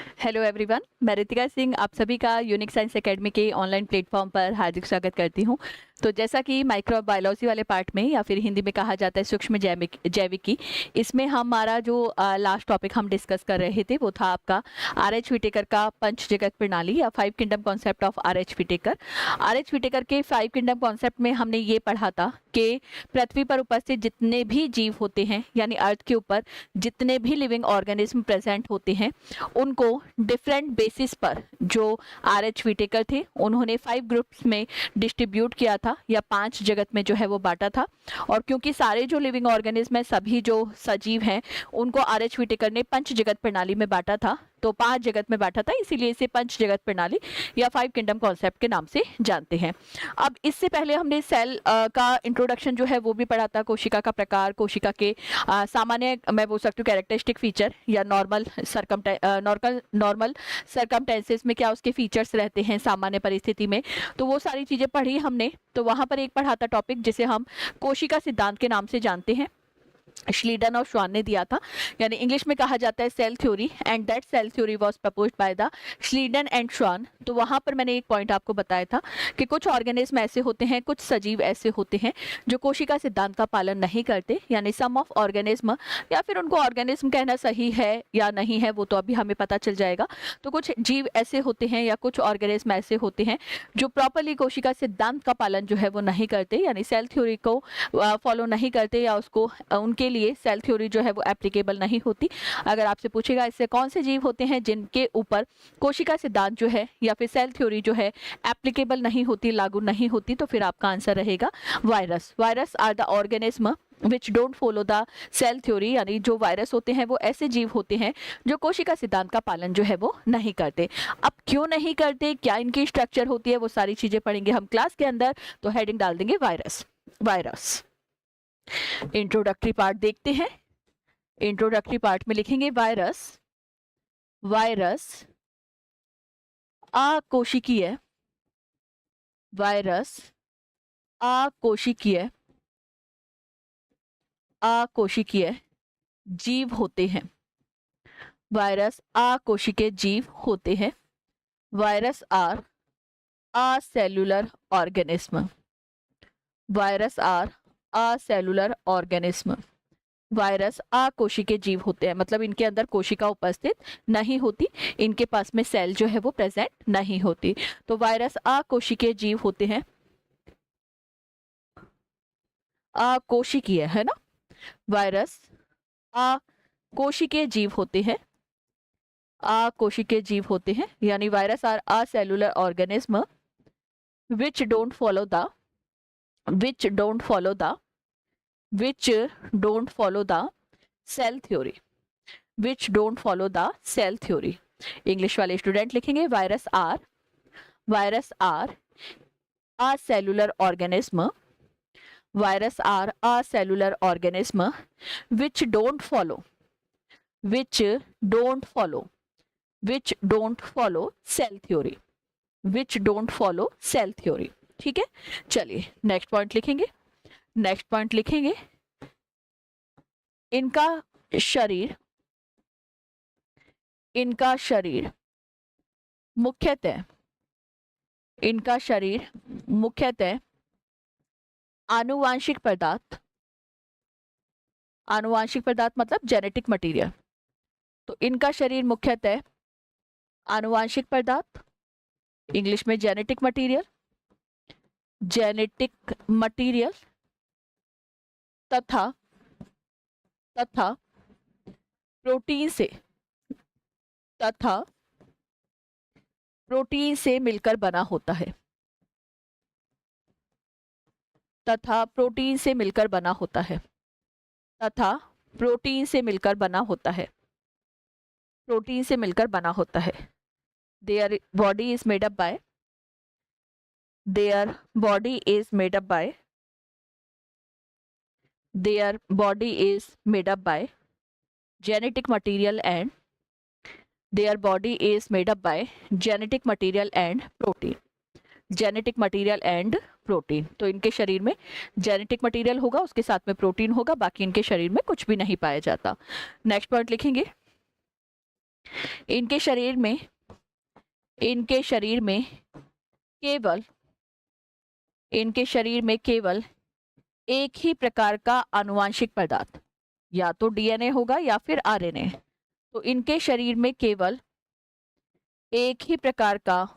Hello everyone, मैं रितिका सिंह आप सभी का यूनिक साइंस एकेडमी के ऑनलाइन प्लेटफॉर्म पर हार्दिक स्वागत करती हूं। तो जैसा कि माइक्रोबायोलॉजी वाले पार्ट में या फिर हिंदी में कहा जाता है सूक्ष्म जैविकी, इसमें हमारा जो लास्ट टॉपिक हम डिस्कस कर रहे थे वो था आपका आर.एच. व्हिटेकर का पंच जगत प्रणाली या 5 kingdom concept of R H. Whittaker. R H. Whittaker के 5 किंगडम कॉन्सेप्ट में हमने ये पढ़ा था कि पृथ्वी पर उपस्थित जितने भी जीव होते हैं यानी अर्थ के ऊपर जितने भी लिविंग ऑर्गेनिज्म प्रेजेंट होते हैं उनको डिफरेंट बेसिस पर जो आर.एच. व्हिटेकर थे उन्होंने 5 ग्रुप्स में डिस्ट्रीब्यूट किया था या 5 जगत में जो है वो बांटा था। और क्योंकि सारे जो लिविंग ऑर्गेनिज्म है सभी जो सजीव हैं उनको आर.एच. व्हिटेकर ने पंच जगत प्रणाली में बांटा था, तो 5 जगत में बांटा था, इसीलिए इसे पंच जगत प्रणाली या 5 किंगडम कॉन्सेप्ट के नाम से जानते हैं। अब इससे पहले हमने सेल का इंट्रोडक्शन जो है वो भी पढ़ा था, कोशिका का प्रकार, कोशिका के सामान्य मैं बोल सकती हूँ कैरेक्टरिस्टिक फीचर या नॉर्मल सर्कमटेंसेस में क्या उसके फीचर्स रहते हैं सामान्य परिस्थिति में, तो वो सारी चीजें पढ़ी हमने। तो वहां पर एक पढ़ा था टॉपिक जिसे हम कोशिका सिद्धांत के नाम से जानते हैं, श्लीडन और श्वान ने दिया था, यानी इंग्लिश में कहा जाता है cell theory, and that cell theory was proposed by the Schleiden and Schwann. तो वहां पर मैंने एक पॉइंट आपको बताया था कि कुछ ऑर्गेनिज्म ऐसे होते हैं, कुछ सजीव ऐसे होते हैं जो कोशिका सिद्धांत का पालन नहीं करते, यानी सम ऑफ ऑर्गेनिज्म, या फिर उनको ऑर्गेनिज्म कहना सही है या नहीं है वो तो अभी हमें पता चल जाएगा। तो कुछ जीव ऐसे होते हैं या कुछ ऑर्गेनिज्म ऐसे होते हैं जो प्रॉपरली कोशिका सिद्धांत का पालन जो है वो नहीं करते, यानी सेल थ्योरी को फॉलो नहीं करते, या उसको उनके लिए सेल थ्योरी जो है वो एप्लीकेबल नहीं होती। अगर आपसे पूछेगा इससे कौन से जीव होते हैं जिनके ऊपर कोशिका सिद्धांत जो है या फिर सेल थ्योरी जो है एप्लीकेबल नहीं होती, लागू नहीं होती, तो फिर आपका आंसर रहेगा virus. Virus are the organism which don't follow the cell theory, यानी जो वायरस होते हैं वो ऐसे जीव होते हैं जो कोशिका सिद्धांत का पालन जो है वो नहीं करते। अब क्यों नहीं करते, क्या इनकी स्ट्रक्चर होती है, वो सारी चीजें पढ़ेंगे हम क्लास के अंदर। तो हेडिंग डाल देंगे वायरस। वायरस इंट्रोडक्टरी पार्ट देखते हैं। इंट्रोडक्टरी पार्ट में लिखेंगे वायरस। वायरस अकोशिकीय, वायरस अकोशिकीय, अकोशिकीय जीव होते हैं। वायरस अकोशिकीय जीव होते हैं। Virus are acellular organism. Virus are acellular organism. Virus अकोशिकीय जीव होते हैं, मतलब इनके अंदर कोशिका उपस्थित नहीं होती, इनके पास में सेल जो है वो प्रेजेंट नहीं होती। तो वायरस अकोशिकीय जीव होते हैं, अकोशिकीय है ना। वायरस अकोशिकीय जीव होते हैं, अकोशिकीय जीव होते हैं, यानी virus are acellular organism which don't follow the which don't follow the which don't follow the cell theory, which don't follow the cell theory। English वाले स्टूडेंट लिखेंगे virus are acellular organism, virus are acellular organism which don't follow which don't follow which don't follow cell theory, which don't follow cell theory। ठीक है, चलिए next point लिखेंगे। Next point लिखेंगे इनका शरीर, इनका शरीर मुख्यतः, इनका शरीर मुख्यतः आनुवांशिक पदार्थ, आनुवांशिक पदार्थ मतलब जेनेटिक मटेरियल। तो इनका शरीर मुख्यतः आनुवांशिक पदार्थ, इंग्लिश में जेनेटिक मटेरियल, जेनेटिक मटेरियल तथा तथा प्रोटीन से, तथा प्रोटीन से मिलकर बना होता है, तथा प्रोटीन से मिलकर बना होता है, तथा प्रोटीन से मिलकर बना होता है, प्रोटीन से मिलकर बना होता है। Their body is made up by, their body is made up by, their body is made up by genetic material and their body is made up by genetic material and protein, genetic material and protein. तो इनके शरीर में genetic material होगा, उसके साथ में protein होगा, बाकी इनके शरीर में कुछ भी नहीं पाया जाता। नेक्स्ट पॉइंट लिखेंगे इनके शरीर में केवल एक ही प्रकार का आनुवांशिक पदार्थ, या तो डीएनए होगा या फिर आरएनए। तो इनके शरीर में केवल एक ही प्रकार का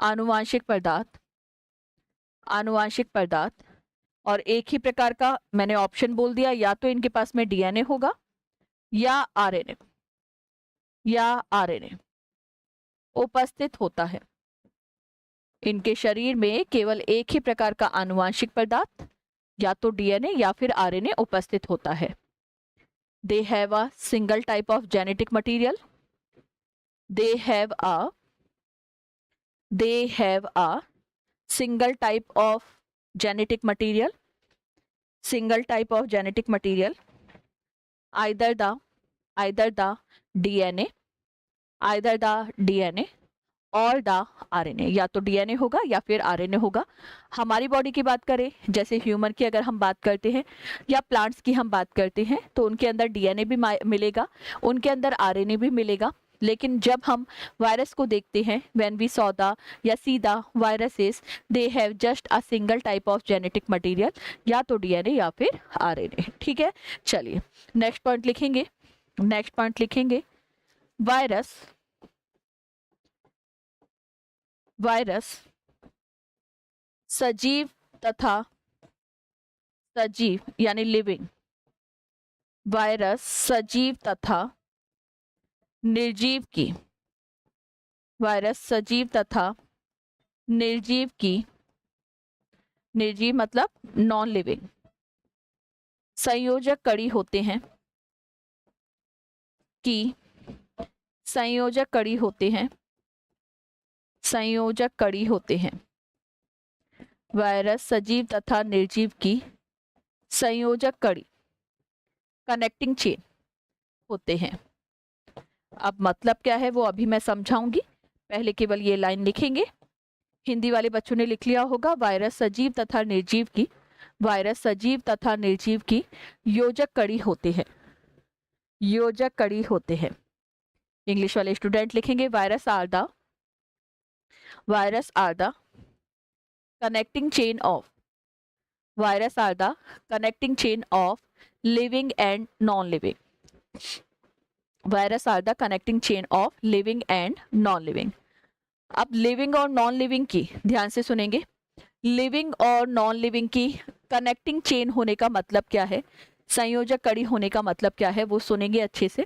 आनुवांशिक पदार्थ और एक ही प्रकार का, मैंने ऑप्शन बोल दिया, या तो इनके पास में डीएनए होगा या आरएनए उपस्थित होता है। इनके शरीर में केवल एक ही प्रकार का आनुवांशिक पदार्थ, या तो डीएनए या फिर आरएनए उपस्थित होता है। They have a single type of genetic material. They have a single type of genetic material. Either the DNA और द आरएनए, या तो डीएनए होगा या फिर आरएनए होगा। हमारी बॉडी की बात करें, जैसे ह्यूमन की अगर हम बात करते हैं या प्लांट्स की हम बात करते हैं, तो उनके अंदर डीएनए भी मिलेगा, उनके अंदर आरएनए भी मिलेगा। लेकिन जब हम वायरस को देखते हैं, व्हेन वी सॉ द या see the viruses, they have just a single type of genetic material, या तो डीएनए या फिर आरएनए। ठीक है, चलिए नेक्स्ट पॉइंट लिखेंगे। वायरस सजीव यानी लिविंग, वायरस सजीव तथा निर्जीव की, निर्जीव मतलब नॉन लिविंग, संयोजक कड़ी होते हैं वायरस सजीव तथा निर्जीव की संयोजक कड़ी, कनेक्टिंग चेन होते हैं। अब मतलब क्या है वो अभी मैं समझाऊंगी, पहले केवल ये लाइन लिखेंगे। हिंदी वाले बच्चों ने लिख लिया होगा, वायरस सजीव तथा निर्जीव की योजक कड़ी होते हैं। इंग्लिश वाले स्टूडेंट लिखेंगे, virus are the connecting chain of living and non-living. Virus are the connecting chain of living and non living. अब लिविंग और नॉन लिविंग की ध्यान से सुनेंगे, लिविंग और नॉन लिविंग की कनेक्टिंग चेन होने का मतलब क्या है, संयोजक कड़ी होने का मतलब क्या है, वो सुनेंगे अच्छे से।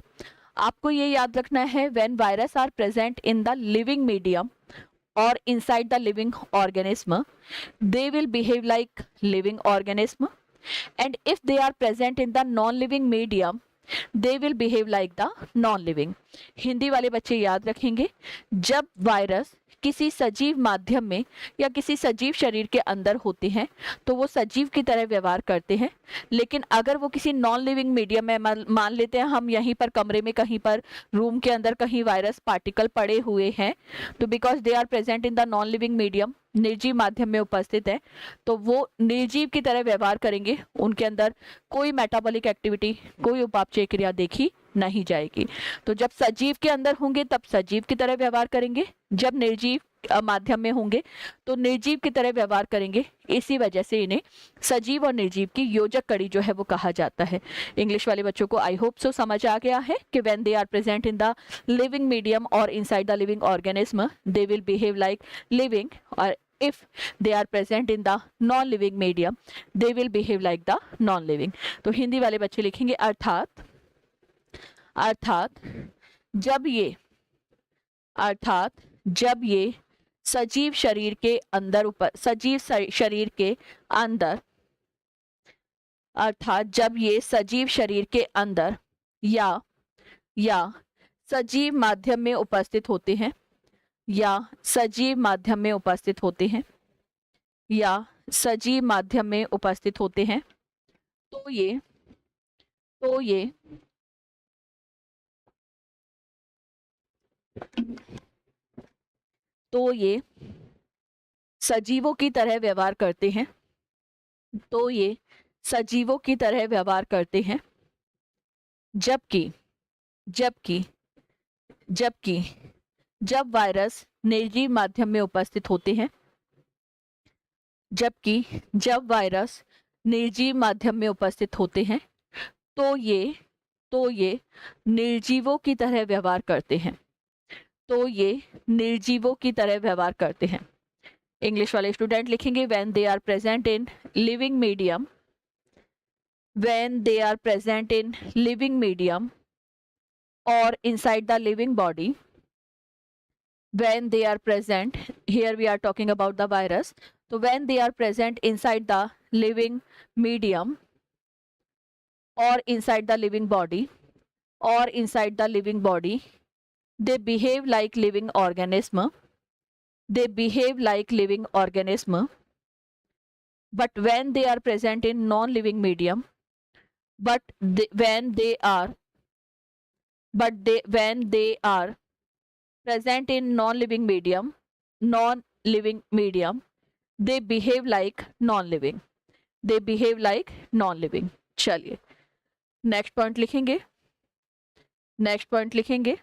आपको ये याद रखना है, when virus are present in the living medium or inside the living organism, they will behave like living organism, and if they are present in the non-living medium, they will behave like the non-living. Hindi वाले बच्चे याद रखेंगे, जब virus किसी सजीव माध्यम में या किसी सजीव शरीर के अंदर होते हैं तो वो सजीव की तरह व्यवहार करते हैं, लेकिन अगर वो किसी नॉन लिविंग मीडियम में, मान लेते हैं हम यहीं पर कमरे में, कहीं पर रूम के अंदर कहीं वायरस पार्टिकल पड़े हुए हैं, तो because they are present in the non living medium, निर्जीव माध्यम में उपस्थित है, तो वो निर्जीव की तरह व्यवहार करेंगे। उनके अंदर कोई मेटाबॉलिक एक्टिविटी, कोई उपापचय क्रिया देखी नहीं जाएगी। तो जब सजीव के अंदर होंगे तब सजीव की तरह व्यवहार करेंगे, जब निर्जीव माध्यम में होंगे तो निर्जीव की तरह व्यवहार करेंगे। इसी वजह से इन्हें सजीव और निर्जीव की योजक कड़ी जो है वो कहा जाता है। इंग्लिश वाले बच्चों को आई होप सो समझ आ गया है कि when they are present in the living medium और inside the living organism, they will behave like living, और if they are present in the non living medium, they will behave like the non living. तो हिंदी वाले बच्चे लिखेंगे, अर्थात जब ये सजीव शरीर के अंदर अर्थात जब ये सजीव शरीर के अंदर या सजीव माध्यम में उपस्थित होते हैं, या सजीव माध्यम में उपस्थित होते हैं, तो ये सजीवों की तरह व्यवहार करते हैं, जबकि जबकि जब वायरस निर्जीव माध्यम में उपस्थित होते हैं, जबकि जब वायरस निर्जीव माध्यम में उपस्थित होते हैं तो ये निर्जीवों की तरह व्यवहार करते हैं, तो ये निर्जीवों की तरह व्यवहार करते हैं। इंग्लिश वाले स्टूडेंट लिखेंगे when they are present in living medium, when they are present in living medium और inside the living body, when they are present, here we are talking about the virus, so when they are present inside the living medium or inside the living body or inside the living body, they behave like living organism, they behave like living organism. But when they are present in non-living medium, when they are present in non-living medium, they behave like non-living, they behave like non-living. चलिए next point लिखेंगे, next point लिखेंगे,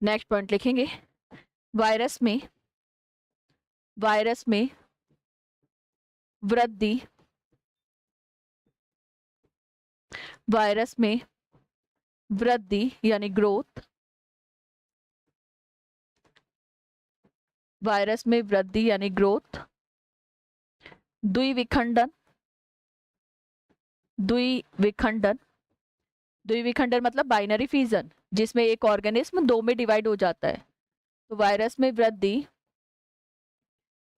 next point लिखेंगे virus में वृद्धि, virus में वृद्धि यानी growth, virus में वृद्धि यानी ग्रोथ, द्विविखंडन, द्विविखंडन, द्विविखंडन मतलब बाइनरी फिजन, जिसमें एक ऑर्गेनिज्म दो में डिवाइड हो जाता है। तो वायरस में वृद्धि,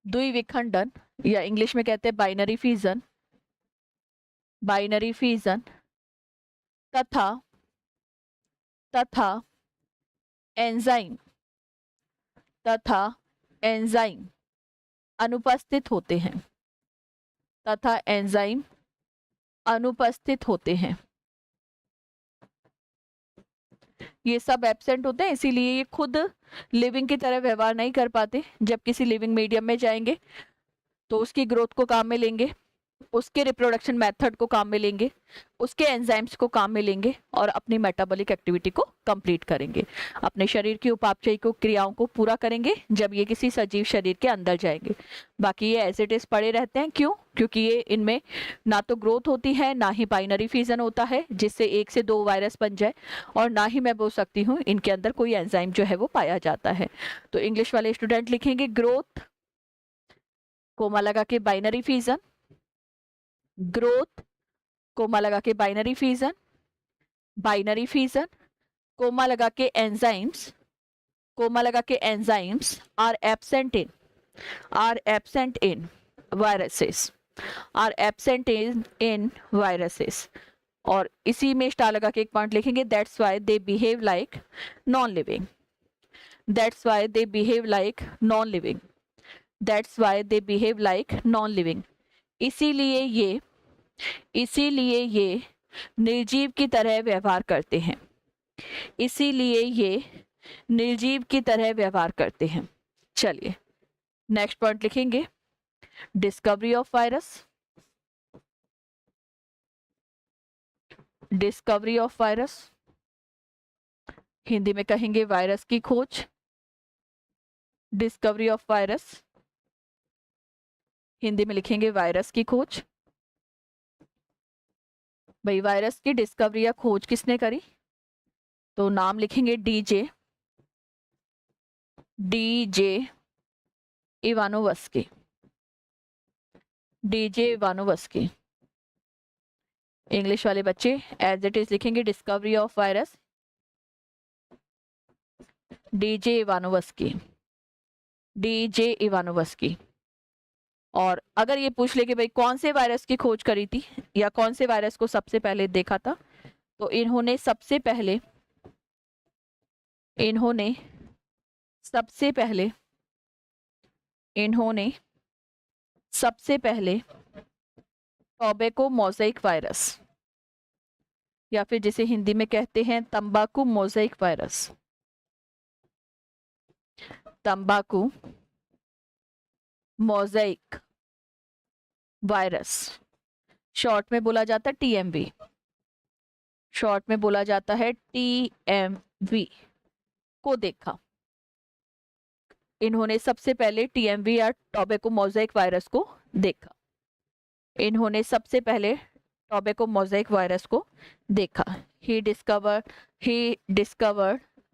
द्विविखंडन या इंग्लिश में कहते हैं बाइनरी फिजन, बाइनरी फिजन तथा एंजाइम, तथा एंजाइम अनुपस्थित होते हैं, तथा एंजाइम अनुपस्थित होते हैं। ये सब एब्सेंट होते हैं, इसीलिए ये खुद लिविंग की तरह व्यवहार नहीं कर पाते। जब किसी लिविंग मीडियम में जाएंगे तो उसकी ग्रोथ को काम में लेंगे, उसके रिप्रोडक्शन मेथड को काम में लेंगे, उसके एंजाइम्स को काम में लेंगे और अपनी मेटाबॉलिक एक्टिविटी को कंप्लीट करेंगे, अपने शरीर की उपापचयी क्रियाओं को पूरा करेंगे जब ये किसी सजीव शरीर के अंदर जाएंगे। बाकी ये एज इट इज पड़े रहते हैं। क्यों? क्योंकि ये इनमें ना तो ग्रोथ होती है, ना ही बाइनरी फिजन होता है जिससे एक से दो वायरस बन जाए, और ना ही मैं बोल सकती हूँ इनके अंदर कोई एंजाइम जो है वो पाया जाता है। तो इंग्लिश वाले स्टूडेंट लिखेंगे ग्रोथ कोमा लगा के बाइनरी फिजन, ग्रोथ कोमा लगा के binary fission, binary fission comma लगा के एंजाइम्स, कोमा लगा के enzymes are absent in viruses, are absent in viruses. और इसी में स्टार लगा के एक पॉइंट लिखेंगे that's why they behave like non living, that's why they behave like non living, that's why they behave like non living. इसीलिए ये निर्जीव की तरह व्यवहार करते हैं, इसीलिए ये निर्जीव की तरह व्यवहार करते हैं। चलिए नेक्स्ट पॉइंट लिखेंगे discovery of virus, discovery of virus, Hindi में कहेंगे वायरस की खोज, डिस्कवरी ऑफ वायरस, हिंदी में लिखेंगे वायरस की खोज। भाई वायरस की डिस्कवरी या खोज किसने करी? तो नाम लिखेंगे DJ Ivanovsky, DJ Ivanovsky. English वाले बच्चे एज इट इज लिखेंगे discovery of virus, DJ Ivanovsky, DJ Ivanovsky. और अगर ये पूछ ले कि भाई कौन से वायरस की खोज करी थी या कौन से वायरस को सबसे पहले देखा था, तो इन्होंने सबसे पहले टोबैको मोज़ेक वायरस, या फिर जिसे हिंदी में कहते हैं तंबाकू मोज़ेक वायरस, तंबाकू मोज़ेक वायरस, शॉर्ट में बोला जाता है टीएमवी, शॉर्ट में बोला जाता है टीएमवी, को देखा। इन्होंने सबसे पहले टीएमवी या टोबैको मोज़ेक वायरस को देखा। इन्होंने सबसे पहले टोबैको मोज़ेक वायरस को देखा। He discovered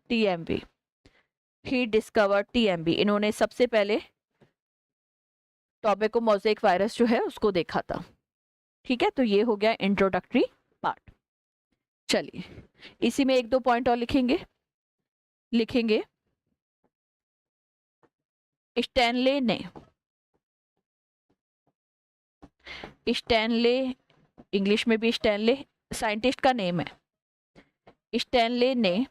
TMV. He discovered TMV. इन्होंने सबसे पहले टोबैको मोज़ेक वायरस जो है उसको देखा था। ठीक है, तो ये हो गया इंट्रोडक्टरी पार्ट। चलिए इसी में एक दो पॉइंट और लिखेंगे। स्टैनले इंग्लिश में भी स्टैनले साइंटिस्ट का नेम है। स्टैनले ने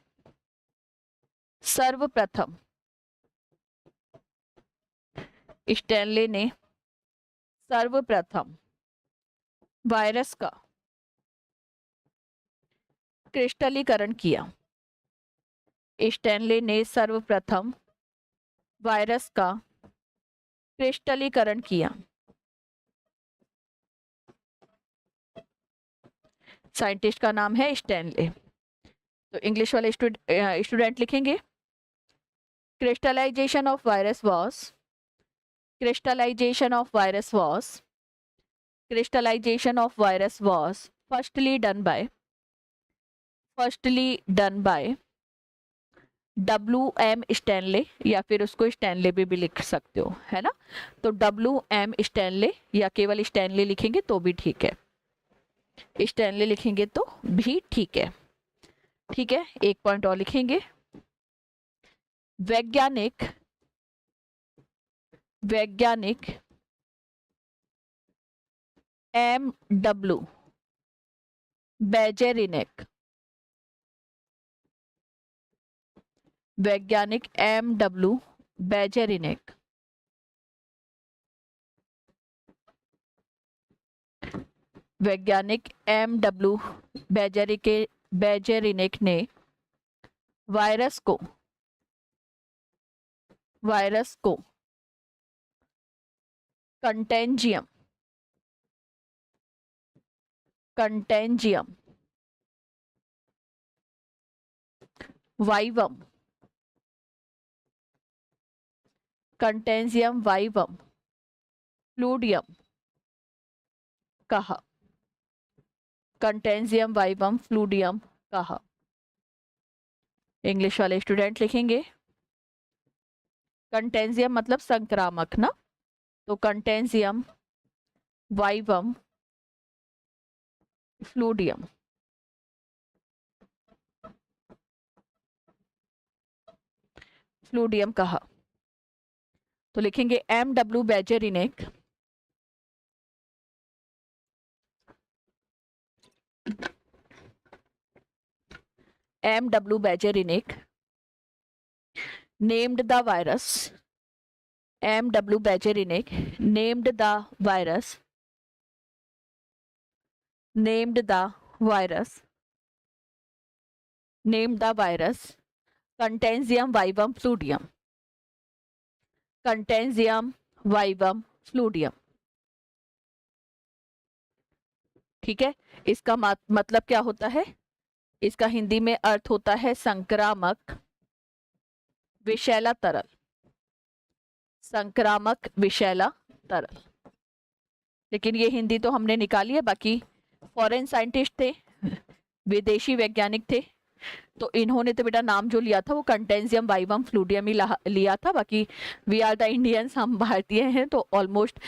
सर्वप्रथम वायरस का क्रिस्टलीकरण किया। स्टैनले ने सर्वप्रथम वायरस का क्रिस्टलीकरण किया। साइंटिस्ट का नाम है स्टैनले। तो इंग्लिश वाले स्टूडेंट लिखेंगे crystallization of virus was firstly done by W.M. Stanley, या फिर उसको स्टैनले भी लिख सकते हो, है ना। तो W.M. स्टैनले या केवल स्टैनले लिखेंगे तो भी ठीक है, स्टैनले लिखेंगे तो भी ठीक है। ठीक है, एक पॉइंट और लिखेंगे। वैज्ञानिक M.W. बेजेरिनेक। वैज्ञानिक M.W. बेजेरिनेक बेजेरिनेक ने वायरस को कंटेंजियम वाइवम फ्लूडियम कहा। इंग्लिश वाले स्टूडेंट लिखेंगे कंटेंजियम मतलब संक्रामक ना, तो कंटेंजियम वाइवम फ्लूडियम। कहा। तो लिखेंगे M.W. बेजेरिनेक named the virus Contagium vivum fluidium। ठीक है, इसका मतलब क्या होता है? इसका हिंदी में अर्थ होता है संक्रामक विषैला तरल। लेकिन ये हिंदी तो हमने निकाली है, बाकी फॉरेन साइंटिस्ट थे, विदेशी वैज्ञानिक थे, तो इन्होंने तो बेटा नाम जो लिया था वो कंटेंजियम वाइवम फ्लूडियम ही लिया था। बाकी वी आर द इंडियंस, हम भारतीय हैं, तो ऑलमोस्ट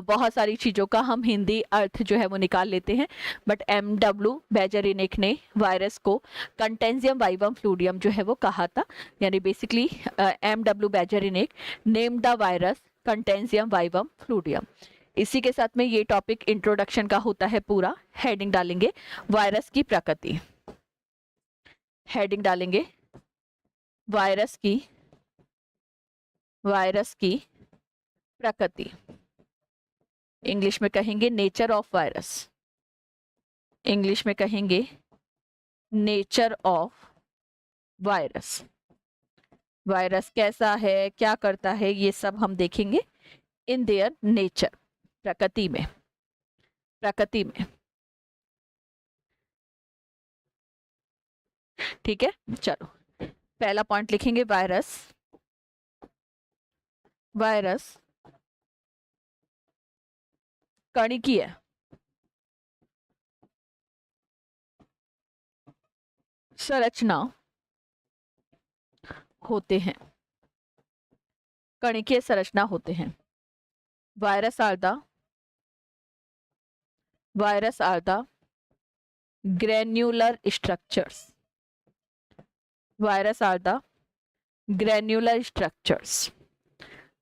बहुत सारी चीज़ों का हम हिंदी अर्थ जो है वो निकाल लेते हैं। But M.W. बेजेरिनेक ने वायरस को कंटेंजियम वाइवम फ्लूडियम जो है वो कहा था, यानी basically M.W. Beijerinck name the virus contagium vivum fluidum. इसी के साथ में ये टॉपिक इंट्रोडक्शन का होता है पूरा। हेडिंग डालेंगे वायरस की प्रकृति, हेडिंग डालेंगे वायरस की प्रकृति। इंग्लिश में कहेंगे नेचर ऑफ वायरस। वायरस कैसा है, क्या करता है, ये सब हम देखेंगे इन देयर नेचर, प्रकृति में। ठीक है, चलो पहला पॉइंट लिखेंगे वायरस, वायरस कणिकीय संरचना होते हैं, कणिकीय संरचना होते हैं। Virus are the granular structures, virus are the granular structures,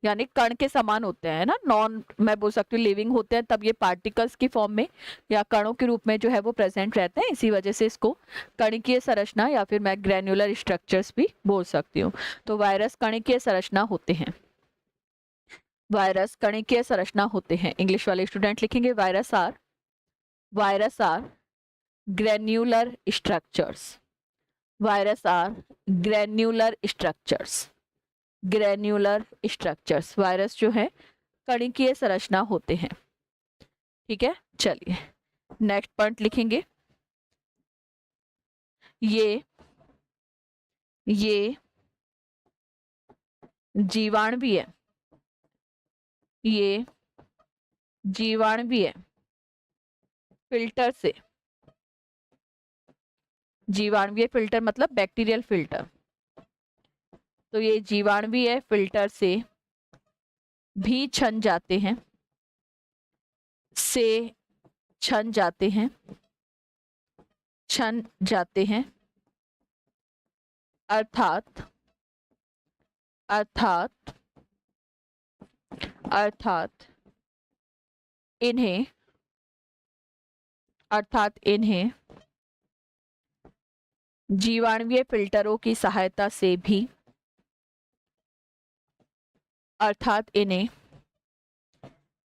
यानी कण के समान होते हैं ना, नॉन मैं बोल सकती हूँ लिविंग होते हैं, तब ये पार्टिकल्स की फॉर्म में या कणों के रूप में जो है वो प्रेजेंट रहते हैं, इसी वजह से इसको कणिकीय संरचना या फिर मैं ग्रेन्युलर स्ट्रक्चर्स भी बोल सकती हूँ। तो वायरस कणिकीय संरचना होते हैं, वायरस कणिकीय संरचना होते हैं। इंग्लिश वाले स्टूडेंट लिखेंगे virus are granular structures, virus are granular structures, granular structures, virus जो है कणिकीय संरचना होते हैं। ठीक है, चलिए नेक्स्ट पॉइंट लिखेंगे, ये जीवाणुवीय, ये जीवाणुवीय फिल्टर से, जीवाणुवीय फिल्टर मतलब बैक्टीरियल फिल्टर, तो ये जीवाणुवीय फिल्टर से भी छन जाते हैं, से छन जाते हैं, छन जाते हैं, अर्थात अर्थात अर्थात इन्हें जीवाणुवीय फिल्टरों की सहायता से भी, अर्थात इन्हें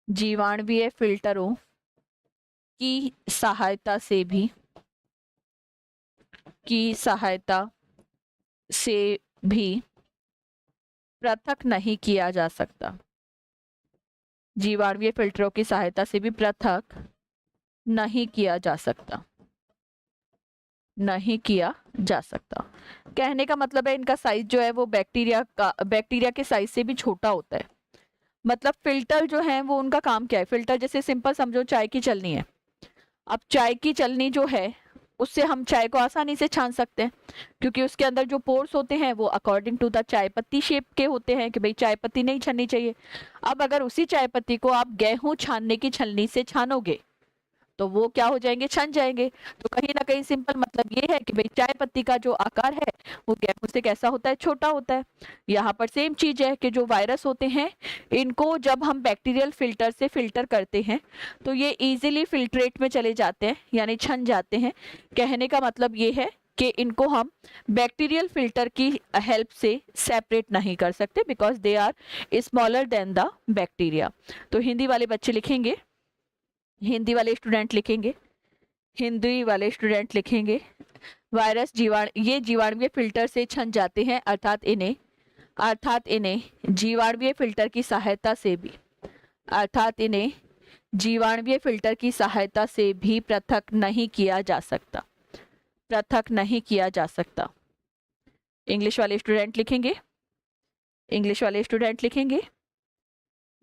जीवाणुवीय फिल्टरों की सहायता से भी, पृथक नहीं किया जा सकता, जीवाणुवीय फिल्टरों की सहायता से भी पृथक नहीं किया जा सकता, नहीं किया जा सकता। कहने का मतलब है इनका साइज जो है वो बैक्टीरिया के साइज से भी छोटा होता है। मतलब फिल्टर जो है वो उनका काम क्या है, फिल्टर जैसे सिंपल समझो चाय की चलनी है, अब चाय की चलनी जो है उससे हम चाय को आसानी से छान सकते हैं, क्योंकि उसके अंदर जो पोर्स होते हैं वो अकॉर्डिंग टू द चाय पत्ती शेप के होते हैं कि भाई चाय पत्ती नहीं छननी चाहिए। अब अगर उसी चाय पत्ती को आप गेहूं छानने की छलनी से छानोगे तो वो क्या हो जाएंगे, छन जाएंगे। तो कहीं ना कहीं सिंपल मतलब ये है कि भाई चाय पत्ती का जो आकार है वो गेहूं से कैसा होता है, छोटा होता है। यहाँ पर सेम चीज है कि जो वायरस होते हैं इनको जब हम बैक्टीरियल फिल्टर से फिल्टर करते हैं तो ये इजीली फिल्ट्रेट में चले जाते हैं, यानी छन जाते हैं। कहने का मतलब ये है कि इनको हम बैक्टीरियल फिल्टर की हेल्प से सेपरेट नहीं कर सकते, because they are smaller than the bacteria. तो हिंदी वाले बच्चे लिखेंगे, हिंदी वाले स्टूडेंट लिखेंगे वायरस ये जीवाणुवीय फिल्टर से छन जाते हैं, अर्थात इन्हें जीवाणुवीय फिल्टर की सहायता से भी, अर्थात इन्हें जीवाणुवीय फिल्टर की सहायता से भी पृथक नहीं किया जा सकता, पृथक नहीं किया जा सकता। इंग्लिश वाले स्टूडेंट लिखेंगे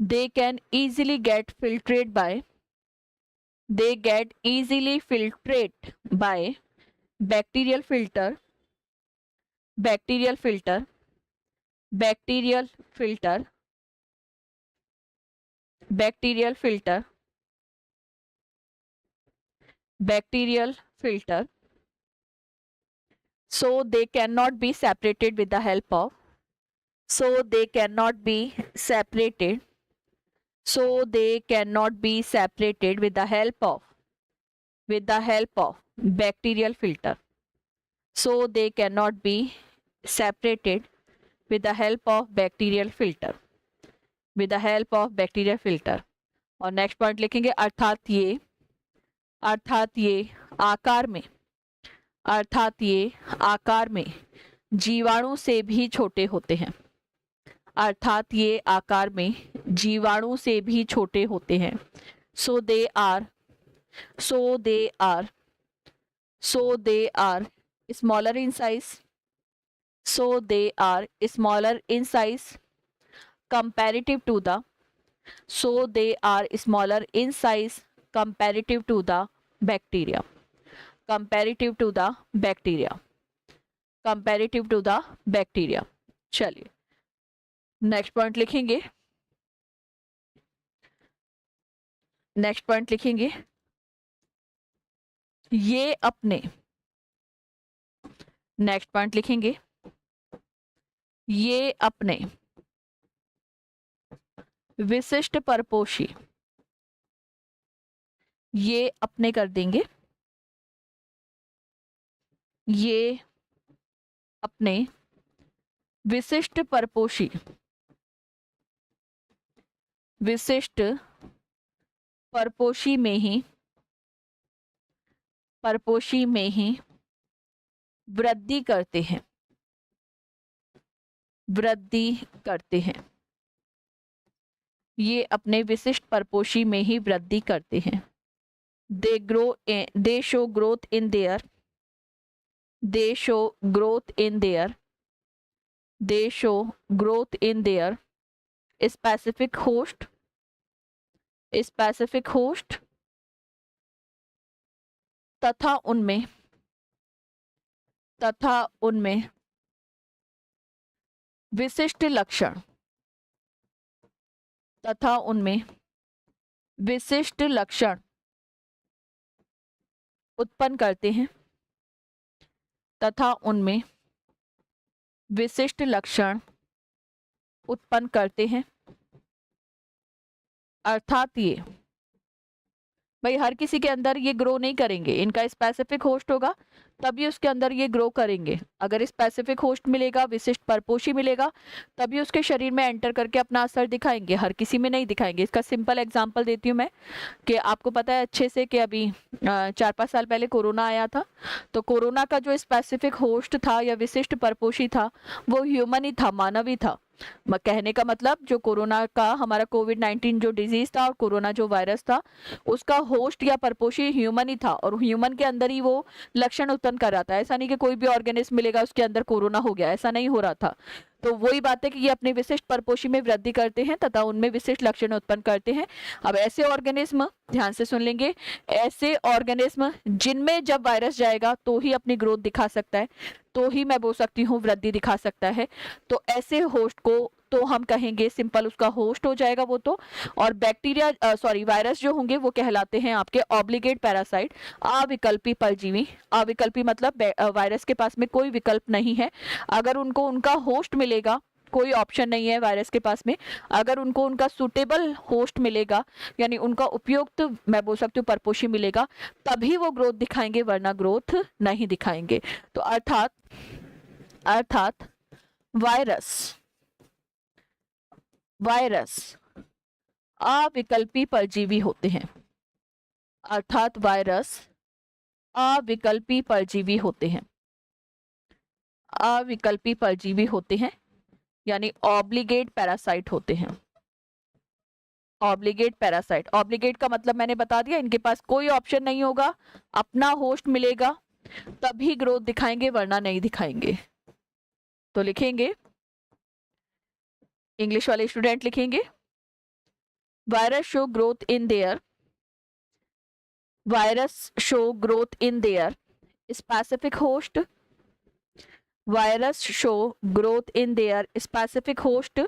they can easily get filtrate by bacterial filter so they cannot be separated with the help of with the help of bacterial filter, so they cannot be separated with the help of bacterial filter, और next point लिखेंगे अर्थात ये आकार में जीवाणु से भी छोटे होते हैं, अर्थात ये आकार में जीवाणु से भी छोटे होते हैं। so they are smaller in size, so they are smaller in size comparative to the so they are smaller in size comparative to the bacteria comparative to the bacteria comparative to the bacteria। चलिए next point लिखेंगे next point लिखेंगे ये अपने next point लिखेंगे ये अपने विशिष्ट परपोषी ये अपने कर देंगे ये अपने विशिष्ट परपोषी विशिष्ट परपोषी में ही वृद्धि करते हैं ये अपने विशिष्ट परपोषी में ही वृद्धि करते हैं। they show growth in their specific host तथा उनमें विशिष्ट लक्षण उत्पन्न करते हैं अर्थात ये भाई हर किसी के अंदर ये ग्रो नहीं करेंगे, इनका स्पेसिफिक होस्ट होगा तभी उसके अंदर ये ग्रो करेंगे। अगर स्पेसिफिक होस्ट मिलेगा, विशिष्ट परपोषी मिलेगा, तभी उसके शरीर में एंटर करके अपना असर दिखाएंगे, हर किसी में नहीं दिखाएंगे। इसका सिंपल एग्जांपल देती हूँ मैं कि आपको पता है अच्छे से कि अभी 4-5 साल पहले कोरोना आया था, तो कोरोना का जो स्पेसिफिक होस्ट था या विशिष्ट परपोषी था वो ह्यूमन ही था, मानव ही था। कहने का मतलब जो कोरोना का हमारा कोविड-19 जो डिजीज था और कोरोना जो वायरस था उसका होस्ट या परपोषी ह्यूमन ही था और ह्यूमन के अंदर ही वो लक्षण उत्पन्न कर रहा था। ऐसा नहीं कि कोई भी ऑर्गेनिज्म मिलेगा उसके अंदर कोरोना हो गया, ऐसा नहीं हो रहा था। तो वही बात है कि ये अपने विशिष्ट परपोषी में वृद्धि करते हैं तथा उनमें विशिष्ट लक्षण उत्पन्न करते हैं। अब ऐसे ऑर्गेनिज्म, ध्यान से सुन लेंगे, ऐसे ऑर्गेनिज्म जिनमें जब वायरस जाएगा तो ही अपनी ग्रोथ दिखा सकता है, तो ही मैं बोल सकती हूँ वृद्धि दिखा सकता है। तो ऐसे होस्ट को तो हम कहेंगे सिंपल उसका होस्ट हो जाएगा वो तो। और बैक्टीरिया वायरस जो होंगे वो कहलाते हैं आपके ऑब्लिगेट पैरासाइट, अविकल्पी परजीवी। अविकल्पी मतलब वायरस के पास में कोई विकल्प नहीं है, अगर उनको उनका होस्ट मिलेगा, कोई ऑप्शन नहीं है वायरस के पास में, अगर उनको उनका सुटेबल होस्ट मिलेगा यानी उनका उपयुक्त मैं बोल सकती हूँ परपोषी मिलेगा, तभी वो ग्रोथ दिखाएंगे, वरना ग्रोथ नहीं दिखाएंगे। तो अर्थात वायरस अविकल्पी परजीवी होते हैं। अर्थात वायरस अविकल्पी परजीवी होते हैं, अविकल्पी परजीवी होते हैं यानी ऑब्लिगेट पैरासाइट होते हैं। ऑब्लिगेट पैरासाइट, ऑब्लिगेट का मतलब मैंने बता दिया, इनके पास कोई ऑप्शन नहीं होगा, अपना होस्ट मिलेगा तभी ग्रोथ दिखाएंगे वरना नहीं दिखाएंगे। तो लिखेंगे, इंग्लिश वाले स्टूडेंट लिखेंगे, virus show growth in their specific host, virus show growth in their specific host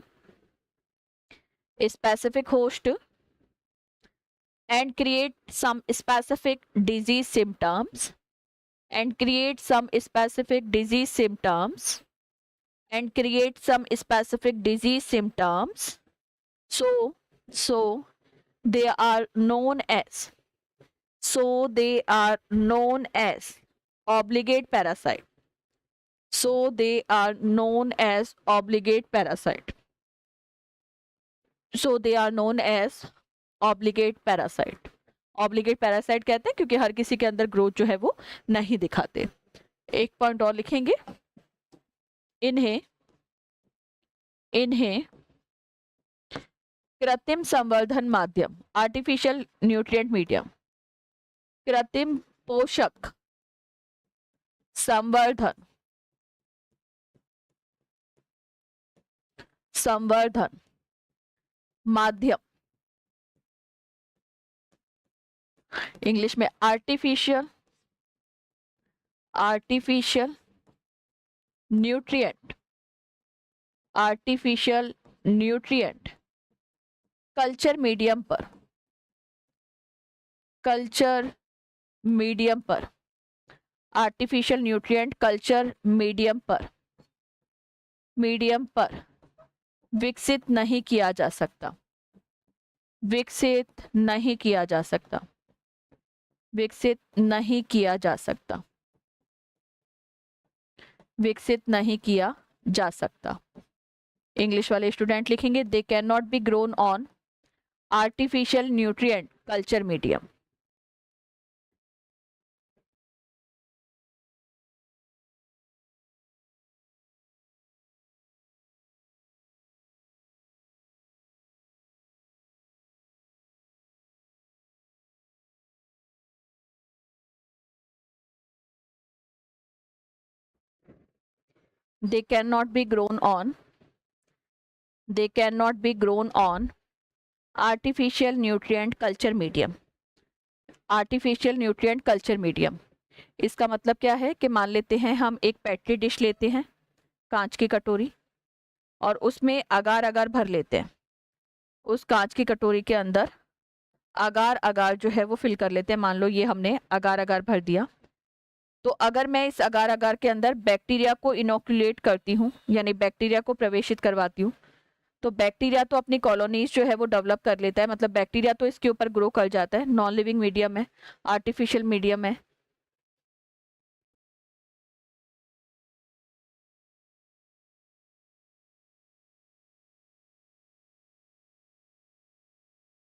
and create some specific disease symptoms so they are known as obligate parasite. So they are known as obligate parasite. Obligate parasite कहते हैं क्योंकि हर किसी के अंदर growth जो है वो नहीं दिखाते। एक पॉइंट और लिखेंगे, इन्हें कृत्रिम संवर्धन माध्यम, आर्टिफिशियल न्यूट्रिएंट मीडियम, कृत्रिम पोषक संवर्धन संवर्धन माध्यम, इंग्लिश में artificial nutrient, artificial nutrient culture medium पर, आर्टिफिशियल न्यूट्रिएंट कल्चर मीडियम पर विकसित नहीं किया जा सकता, विकसित नहीं किया जा सकता, विकसित नहीं किया जा सकता, विकसित नहीं किया जा सकता। इंग्लिश वाले स्टूडेंट लिखेंगे they can not be grown on artificial nutrient culture medium. They cannot be grown on artificial nutrient culture medium, artificial nutrient culture medium। इसका मतलब क्या है कि मान लेते हैं हम एक पेट्री डिश लेते हैं, कांच की कटोरी, और उसमें अगार अगार भर लेते हैं। उस कांच की कटोरी के अंदर अगार अगार जो है वो फिल कर लेते हैं। मान लो ये हमने अगार अगार भर दिया, तो अगर मैं इस अगार अगार के अंदर बैक्टीरिया को इनोकुलेट करती हूँ, यानी बैक्टीरिया को प्रवेशित करवाती हूँ, तो बैक्टीरिया तो अपनी कॉलोनीज जो है वो डेवलप कर लेता है, मतलब बैक्टीरिया तो इसके ऊपर ग्रो कर जाता है। नॉन लिविंग मीडियम है, आर्टिफिशियल मीडियम है।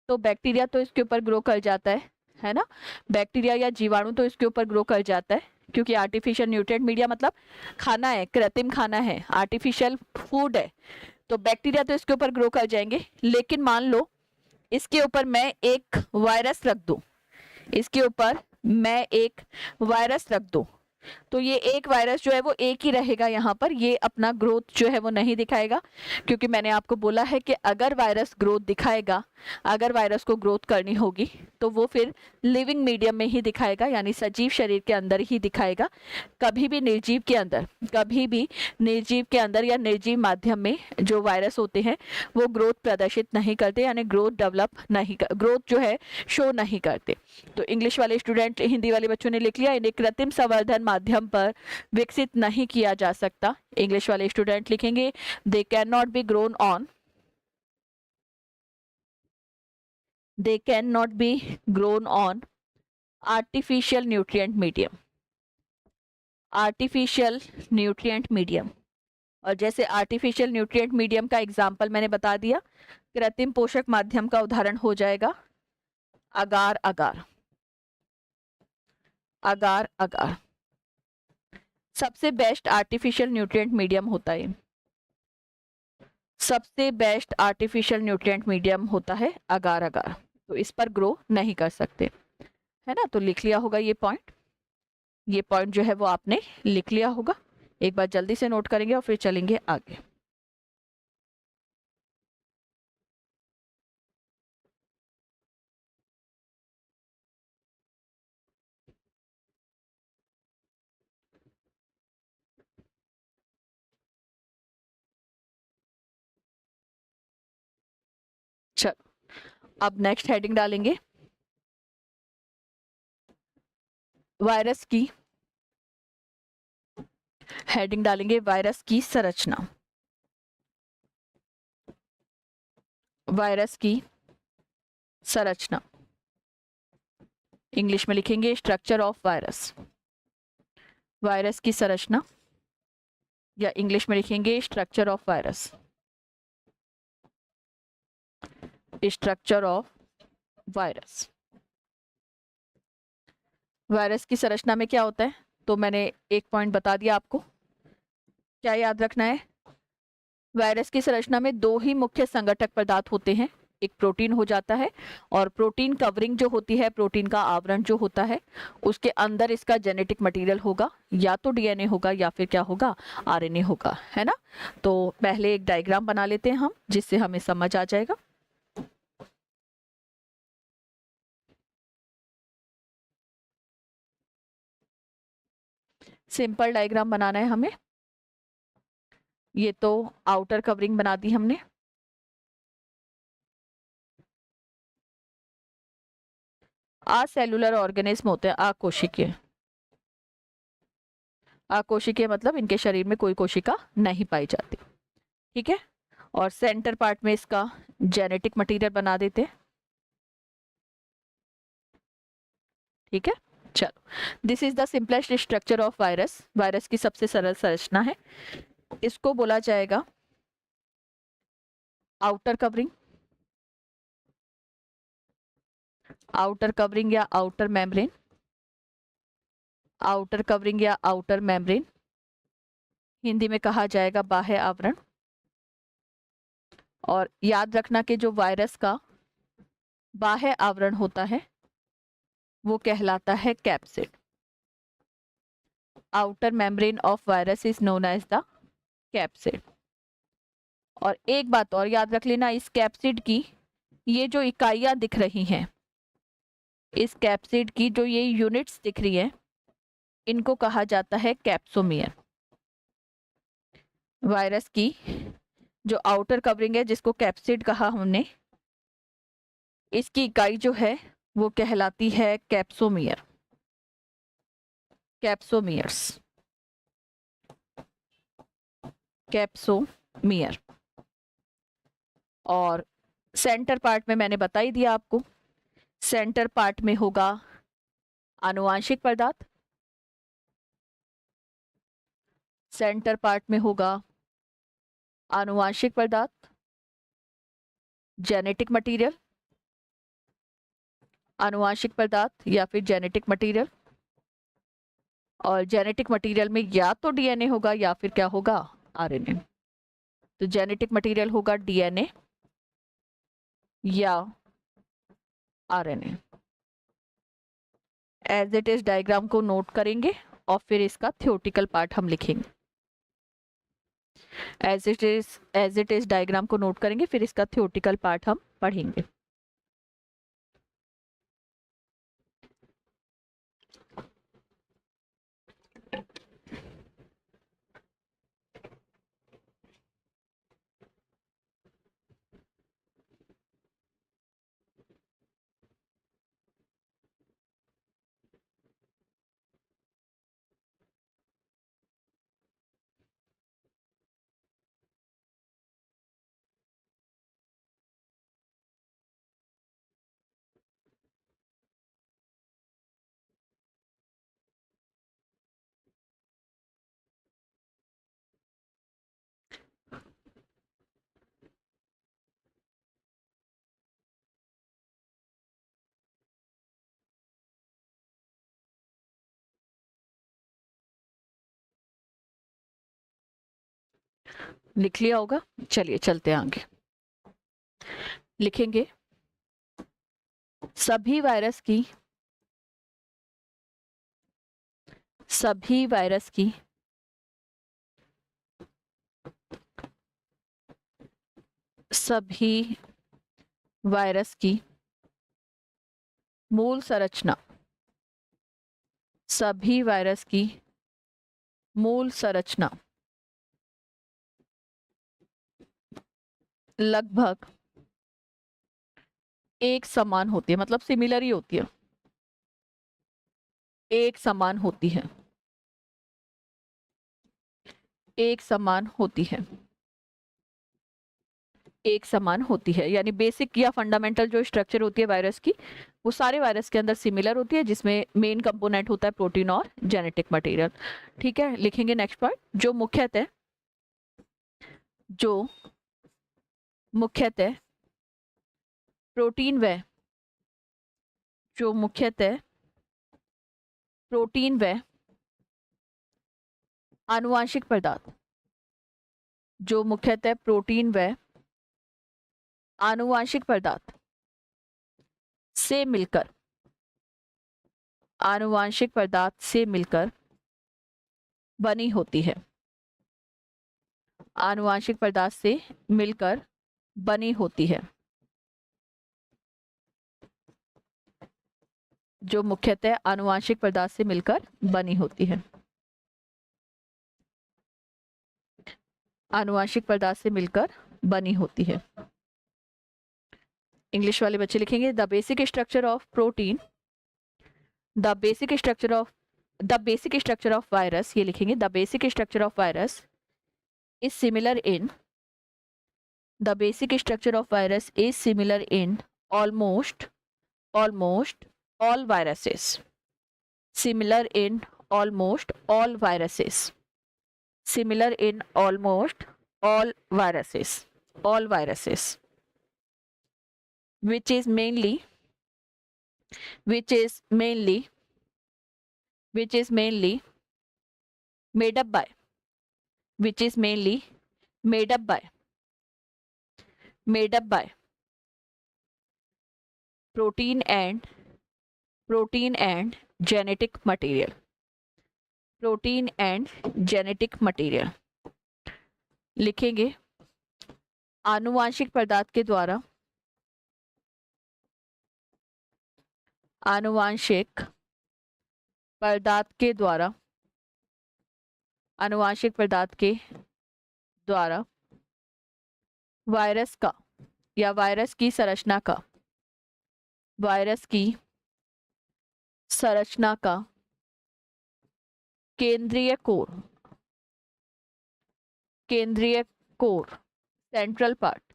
तो बैक्टीरिया तो इसके ऊपर ग्रो कर जाता है ना, बैक्टीरिया या जीवाणु तो इसके ऊपर ग्रो कर जाता है, क्योंकि आर्टिफिशियल न्यूट्रिएंट मीडिया मतलब खाना है, कृत्रिम खाना है, आर्टिफिशियल फूड है, तो बैक्टीरिया तो इसके ऊपर ग्रो कर जाएंगे। लेकिन मान लो इसके ऊपर मैं एक वायरस रख दूं, इसके ऊपर मैं एक वायरस रख दूं, तो ये एक वायरस जो है वो एक ही रहेगा यहाँ पर, ये अपना ग्रोथ जो है वो नहीं दिखाएगा, क्योंकि मैंने आपको बोला है कि अगर वायरस ग्रोथ दिखाएगा, अगर वायरस को ग्रोथ करनी होगी तो वो फिर लिविंग मीडियम में ही दिखाएगा, यानी सजीव शरीर के अंदर ही दिखाएगा। कभी भी निर्जीव के अंदर, कभी भी निर्जीव के अंदर या निर्जीव माध्यम में जो वायरस होते हैं वो ग्रोथ प्रदर्शित नहीं करते, यानी ग्रोथ डेवलप नहीं कर, ग्रोथ जो है शो नहीं करते। तो इंग्लिश वाले स्टूडेंट, हिंदी वाले बच्चों ने लिख लिया, इन्हें कृत्रिम संवर्धन माध्यम पर विकसित नहीं किया जा सकता। इंग्लिश वाले स्टूडेंट लिखेंगे they can not be grown on, they cannot be grown on artificial nutrient medium, artificial nutrient medium। और जैसे आर्टिफिशियल न्यूट्रिएंट मीडियम का एग्जाम्पल मैंने बता दिया, कृत्रिम पोषक माध्यम का उदाहरण हो जाएगा अगार अगार, अगार अगार। सबसे बेस्ट आर्टिफिशियल न्यूट्रिएंट मीडियम होता है, सबसे बेस्ट आर्टिफिशियल न्यूट्रिएंट मीडियम होता है अगार अगार, तो इस पर ग्रो नहीं कर सकते, है ना। तो लिख लिया होगा ये पॉइंट जो है वो आपने लिख लिया होगा। एक बार जल्दी से नोट करेंगे और फिर चलेंगे आगे। चलो अब नेक्स्ट हेडिंग डालेंगे वायरस की, हेडिंग डालेंगे वायरस की संरचना, वायरस की संरचना। इंग्लिश में लिखेंगे स्ट्रक्चर ऑफ वायरस, वायरस की संरचना, या इंग्लिश में लिखेंगे structure of virus, structure of virus. Virus की संरचना में क्या होता है, तो मैंने एक पॉइंट बता दिया आपको, क्या याद रखना है। वायरस की संरचना में दो ही मुख्य संघटक पदार्थ होते हैं, एक प्रोटीन हो जाता है, और प्रोटीन कवरिंग जो होती है, प्रोटीन का आवरण जो होता है, उसके अंदर इसका जेनेटिक मटेरियल होगा, या तो डीएनए होगा या फिर क्या होगा, आरएनए होगा, है ना। तो पहले एक डायग्राम बना लेते हैं हम, जिससे हमें समझ आ जाएगा। सिंपल डायग्राम बनाना है हमें। ये तो आउटर कवरिंग बना दी हमने। असेलुलर ऑर्गेनिज्म होते हैं अकोशिकीय। अकोशिकीय मतलब इनके शरीर में कोई कोशिका नहीं पाई जाती, ठीक है। और सेंटर पार्ट में इसका जेनेटिक मटेरियल बना देते हैं, ठीक है। चलो, this is the simplest structure of virus. Virus की सबसे सरल संरचना है, इसको बोला जाएगा आउटर कवरिंग। आउटर कवरिंग या आउटर मेम्ब्रेन। आउटर कवरिंग या आउटर मेम्ब्रेन हिंदी में कहा जाएगा बाह्य आवरण। और याद रखना कि जो वायरस का बाह्य आवरण होता है वो कहलाता है capsid. Outer membrane of virus is known as the capsid. और एक बात और याद रख लेना, इस कैप्सिड की ये जो इकाइयां दिख रही हैं, इस कैप्सिड की जो ये यूनिट्स दिख रही है, इनको कहा जाता है कैप्सोमियर। वायरस की जो आउटर कवरिंग है, जिसको कैप्सिड कहा हमने, इसकी इकाई जो है वो कहलाती है कैप्सोमियर। Capsomeres, capsomere. और सेंटर पार्ट में मैंने बता ही दिया आपको, सेंटर पार्ट में होगा आनुवांशिक पदार्थ। सेंटर पार्ट में होगा आनुवांशिक पदार्थ, जेनेटिक मटेरियल, आनुवांशिक पदार्थ या फिर जेनेटिक मटेरियल। और जेनेटिक मटेरियल में या तो डीएनए होगा या फिर क्या होगा, आरएनए। तो जेनेटिक मटेरियल होगा डीएनए या RNA. As it is diagram को नोट करेंगे और फिर इसका थ्योरेटिकल पार्ट हम लिखेंगे। एज इट इज डायग्राम को नोट करेंगे, फिर इसका थ्योरेटिकल पार्ट हम पढ़ेंगे। लिख लिया होगा, चलिए चलते हैं आगे। लिखेंगे सभी वायरस की सभी वायरस की सभी वायरस की मूल संरचना, सभी वायरस की मूल संरचना लगभग एक समान होती है, मतलब सिमिलर ही होती है, एक समान होती है, एक समान होती है, एक समान होती है। यानी बेसिक या फंडामेंटल जो स्ट्रक्चर होती है वायरस की, वो सारे वायरस के अंदर सिमिलर होती है, जिसमें मेन कंपोनेंट होता है प्रोटीन और जेनेटिक मटेरियल, ठीक है। लिखेंगे नेक्स्ट पॉइंट, जो मुख्यतः प्रोटीन व जो मुख्यतः प्रोटीन व आनुवांशिक पदार्थ, जो मुख्यतः प्रोटीन व आनुवांशिक पदार्थ से मिलकर, आनुवांशिक पदार्थ से मिलकर बनी होती है, आनुवांशिक पदार्थ से मिलकर बनी होती है, जो मुख्यतः आनुवांशिक पदार्थ से मिलकर बनी होती है, आनुवांशिक पदार्थ से मिलकर बनी होती है। इंग्लिश वाले बच्चे लिखेंगे the basic structure of protein, the basic structure of virus, ये लिखेंगे the basic structure of virus is similar in, the basic structure of virus is similar in almost all viruses, similar in almost all viruses, similar in almost all viruses, which is mainly made up by, which is mainly made up by protein and genetic material, protein and genetic material। लिखेंगे आनुवांशिक पदार्थ के द्वारा, आनुवांशिक पदार्थ के द्वारा, आनुवांशिक पदार्थ के द्वारा वायरस का या वायरस की संरचना का, वायरस की संरचना का केंद्रीय कोर, सेंट्रल पार्ट,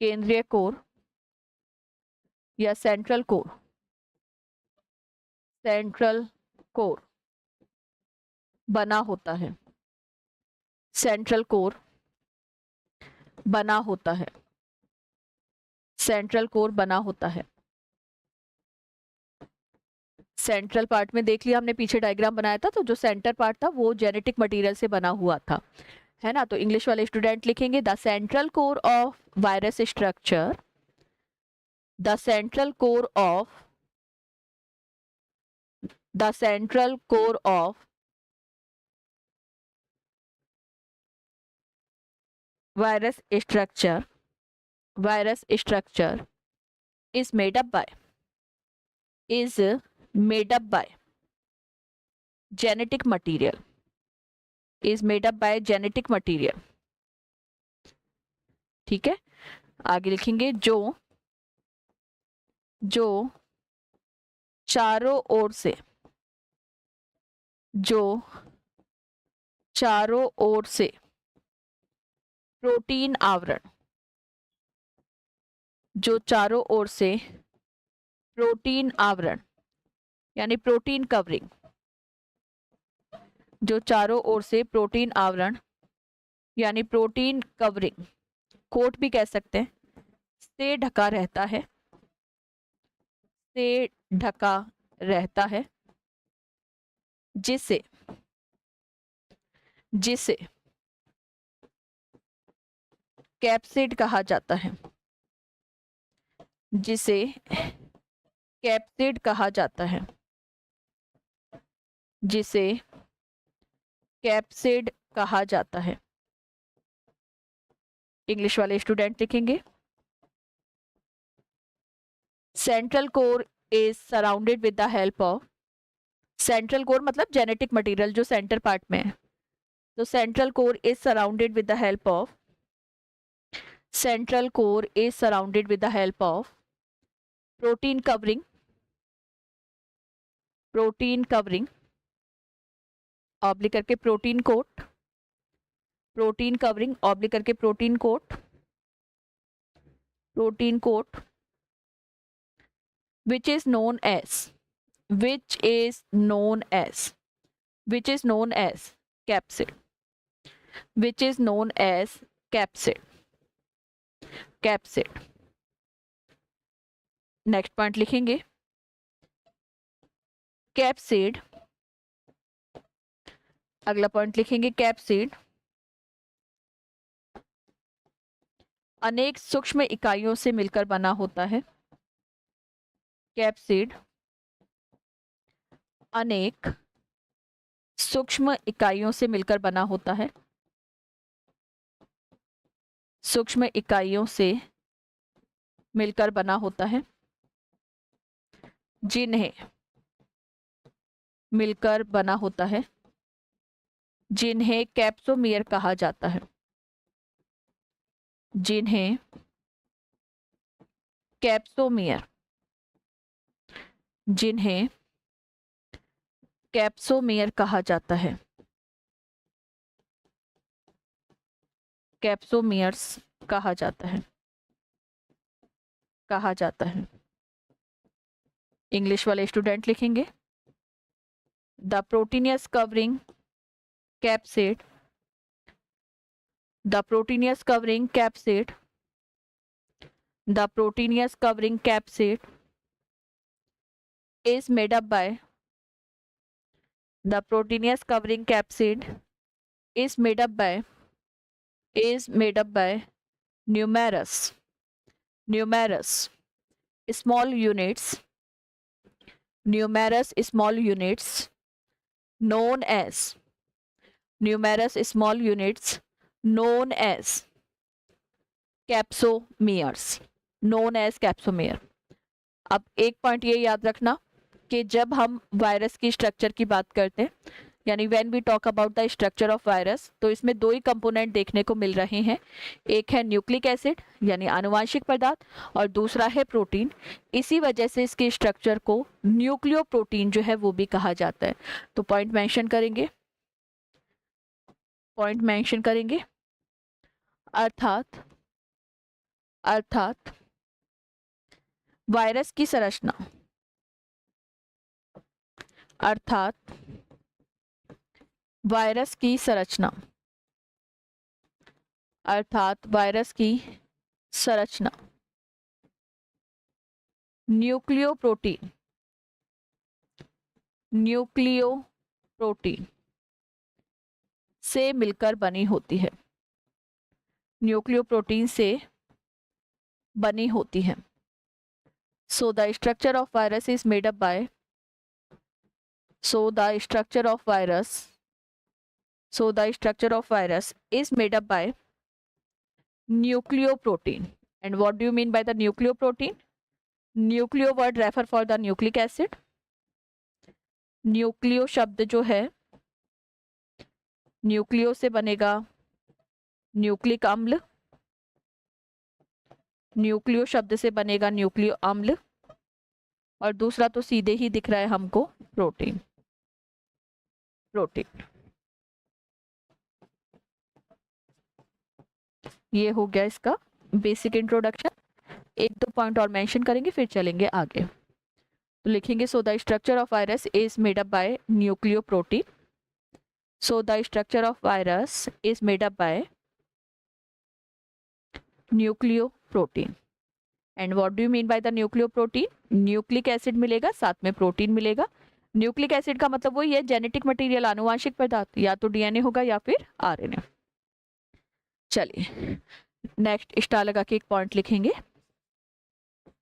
केंद्रीय कोर या सेंट्रल कोर बना होता है, सेंट्रल कोर बना होता है, सेंट्रल कोर बना होता है। सेंट्रल पार्ट में देख लिया हमने, पीछे डायग्राम बनाया था, तो जो सेंटर पार्ट था वो जेनेटिक मटेरियल से बना हुआ था, है ना। तो इंग्लिश वाले स्टूडेंट लिखेंगे the central core of virus structure, the central core of virus structure is made up by genetic material, is made up by genetic material। ठीक है, आगे लिखेंगे जो चारों ओर से, प्रोटीन आवरण, जो चारों ओर से प्रोटीन आवरण यानी प्रोटीन कवरिंग, जो चारों ओर से प्रोटीन आवरण यानी प्रोटीन कवरिंग, कोट भी कह सकते हैं, से ढका रहता है, जिसे कैप्सिड कहा जाता है, जिसे कैप्सिड कहा जाता है, जिसे कैप्सिड कहा जाता है। इंग्लिश वाले स्टूडेंट लिखेंगे central core is surrounded with the help of, central core मतलब जेनेटिक मटेरियल जो सेंटर पार्ट में है, तो central core is surrounded with the help of, central core is surrounded with the help of protein covering, oblique करके protein coat, protein covering oblique करके protein coat, which is known as capsid, next point लिखेंगे capsid, अगला point लिखेंगे capsid अनेक सूक्ष्म इकाइयों से मिलकर बना होता है। कैप्सिड अनेक सूक्ष्म इकाइयों से मिलकर बना होता है। सूक्ष्म इकाइयों से मिलकर बना होता है, जिन्हें मिलकर बना होता है, जिन्हें कैप्सोमियर कहा जाता है। जिन्हें कैप्सोमियर जिन्हें कैप्सोमियर कहा जाता है। कैप्सोमियर्स कहा जाता है। कहा जाता है। इंग्लिश वाले स्टूडेंट लिखेंगे the proteinaceous covering capsid. The proteinaceous covering capsid. The proteinaceous covering capsid is made up by the proteinous covering capsid is made up by numerous small units known as capsomeres. अब एक point ये याद रखना कि जब हम virus की structure की बात करते हैं, यानी when we talk about the structure of virus, तो इसमें दो ही कंपोनेंट देखने को मिल रहे हैं। एक है न्यूक्लिक एसिड यानी आनुवांशिक पदार्थ, और दूसरा है प्रोटीन। इसी वजह से इसके स्ट्रक्चर को न्यूक्लियो प्रोटीन जो है वो भी कहा जाता है। तो पॉइंट मेंशन करेंगे, अर्थात वायरस की संरचना, वायरस की संरचना न्यूक्लियो प्रोटीन से मिलकर बनी होती है। न्यूक्लियो प्रोटीन से बनी होती है। So the structure of virus is made up by nucleoprotein. And what do you mean by the nucleoprotein? Nucleo word refer for the nucleic acid. Nucleo शब्द जो है, न्यूक्लियो से बनेगा न्यूक्लिक अम्ल, न्यूक्लियो शब्द से बनेगा न्यूक्लियो अम्ल, और दूसरा तो सीधे ही दिख रहा है हमको प्रोटीन। ये हो गया इसका बेसिक इंट्रोडक्शन। एक दो पॉइंट और मेंशन करेंगे फिर चलेंगे आगे। तो लिखेंगे so the structure of virus is made up by nucleo protein. So the structure of virus is made up by nucleo protein. And what do you mean by the nucleo protein? Nucleic acid मिलेगा, साथ में protein मिलेगा। Nucleic acid का मतलब वही है genetic material, आनुवांशिक पदार्थ, या तो डीएनए होगा या फिर आरएनए। चलिए नेक्स्ट स्टार लगा के एक पॉइंट लिखेंगे।